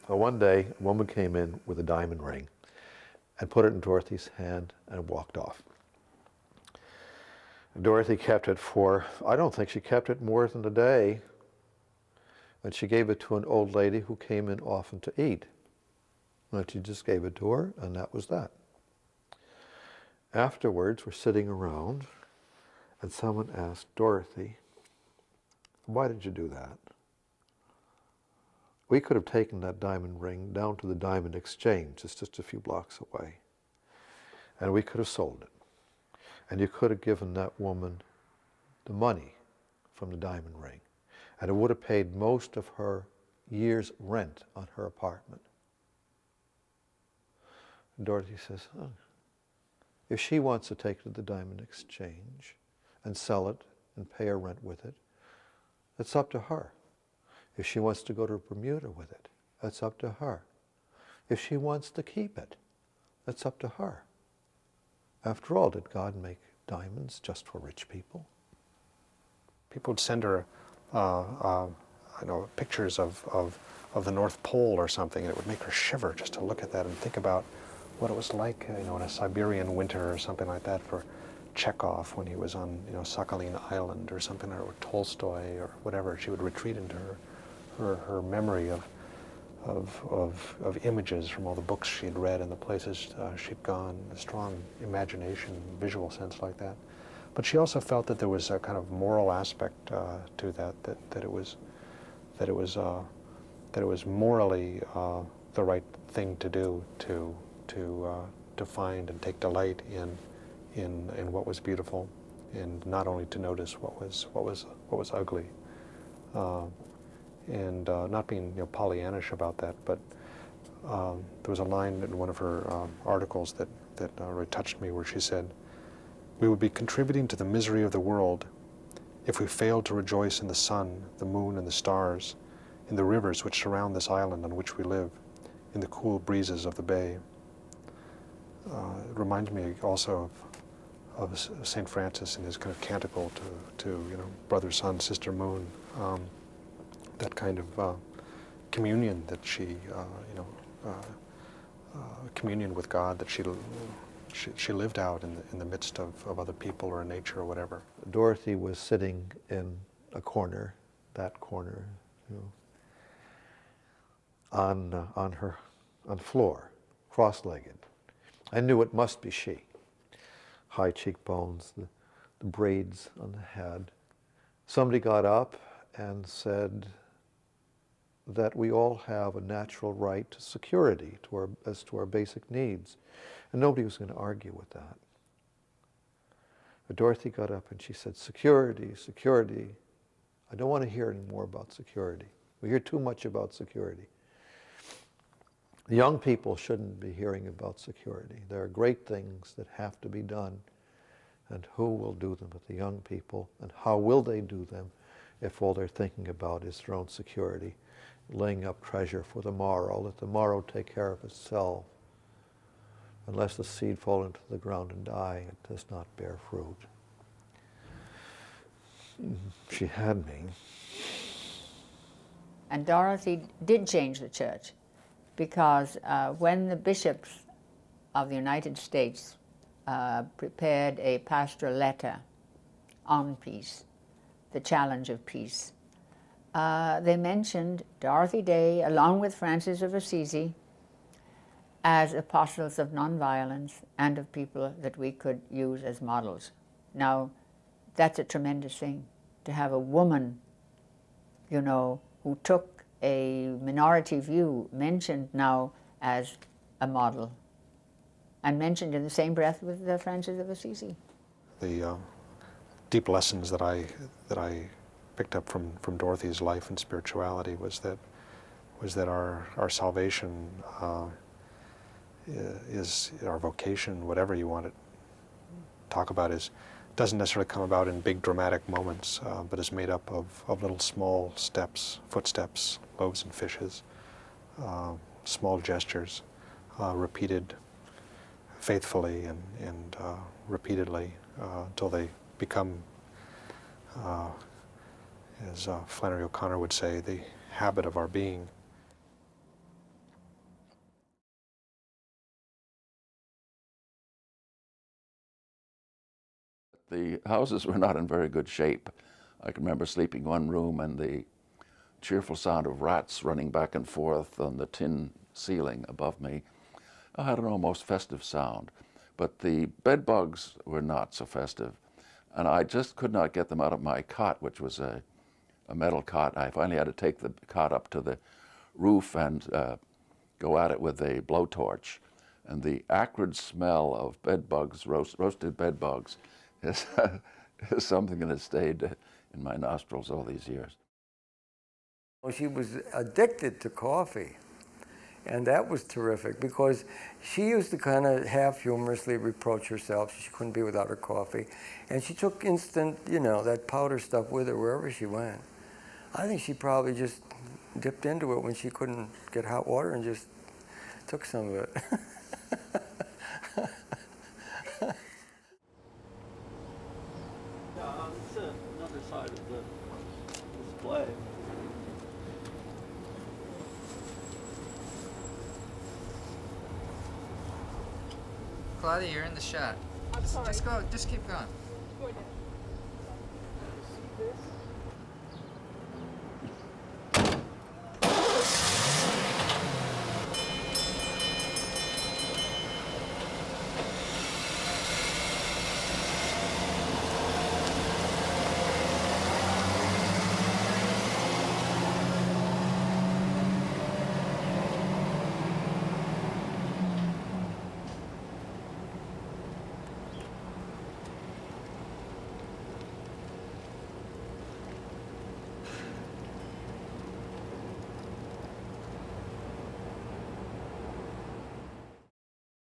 Well, one day, a woman came in with a diamond ring and put it in Dorothy's hand and walked off. Dorothy kept it for, I don't think she kept it more than a day. And she gave it to an old lady who came in often to eat. And she just gave it to her, and that was that. Afterwards, we're sitting around, and someone asked Dorothy, "Why did you do that?" We could have taken that diamond ring down to the diamond exchange. It's just a few blocks away. And we could have sold it. And you could have given that woman the money from the diamond ring. And it would have paid most of her year's rent on her apartment. And Dorothy says, oh, if she wants to take it to the diamond exchange and sell it and pay her rent with it, it's up to her. If she wants to go to Bermuda with it, that's up to her. If she wants to keep it, that's up to her. After all, did God make diamonds just for rich people? People would send her pictures of the North Pole or something, and it would make her shiver just to look at that and think about what it was like, in a Siberian winter or something like that for Chekhov when he was on, Sakhalin Island or something, or Tolstoy or whatever. She would retreat into her memory of images from all the books she had read and the places she'd gone, a strong imagination, visual sense like that. But she also felt that there was a kind of moral aspect to that it was morally the right thing to do to find and take delight in what was beautiful, and not only to notice what was ugly. And not being Pollyannish about that, but there was a line in one of her articles that really touched me, where she said, "We would be contributing to the misery of the world if we failed to rejoice in the sun, the moon, and the stars, in the rivers which surround this island on which we live, in the cool breezes of the bay." It reminds me also of St. Francis and his kind of canticle to brother sun, sister moon. That kind of communion that she, communion with God that she lived out in the midst of other people or in nature or whatever. Dorothy was sitting in a corner, that corner, on the floor, cross-legged. I knew it must be she. High cheekbones, the braids on the head. Somebody got up and said that we all have a natural right to security, as to our basic needs. And nobody was going to argue with that. But Dorothy got up and she said, security, security. I don't want to hear any more about security. We hear too much about security. The young people shouldn't be hearing about security. There are great things that have to be done. And who will do them but the young people? And how will they do them if all they're thinking about is their own security? Laying up treasure for the morrow, let the morrow take care of itself. Unless the seed fall into the ground and die, it does not bear fruit. She had me. And Dorothy did change the church, because when the bishops of the United States prepared a pastoral letter on peace, the challenge of peace, they mentioned Dorothy Day, along with Francis of Assisi, as apostles of nonviolence and of people that we could use as models. Now, that's a tremendous thing, to have a woman, who took a minority view, mentioned now as a model, and mentioned in the same breath with Francis of Assisi. The deep lessons that I picked up from Dorothy's life and spirituality was that our salvation is our vocation, whatever you want to talk about, doesn't necessarily come about in big dramatic moments, but is made up of little small steps, footsteps, loaves and fishes, small gestures, repeated faithfully and repeatedly until they become, as Flannery O'Connor would say, the habit of our being. The houses were not in very good shape. I can remember sleeping in one room and the cheerful sound of rats running back and forth on the tin ceiling above me had an almost festive sound. But the bed bugs were not so festive. And I just could not get them out of my cot, which was a metal cot. I finally had to take the cot up to the roof and go at it with a blowtorch. And the acrid smell of bed bugs, roasted bed bugs, is, is something that has stayed in my nostrils all these years. She was addicted to coffee, and that was terrific because she used to kind of half humorously reproach herself. She couldn't be without her coffee, and she took instant, you know, that powder stuff with her wherever she went. I think she probably just dipped into it when she couldn't get hot water and just took some of it. It's another side of the display. Claudia, you're in the shot. I'm sorry. Just go, just keep going.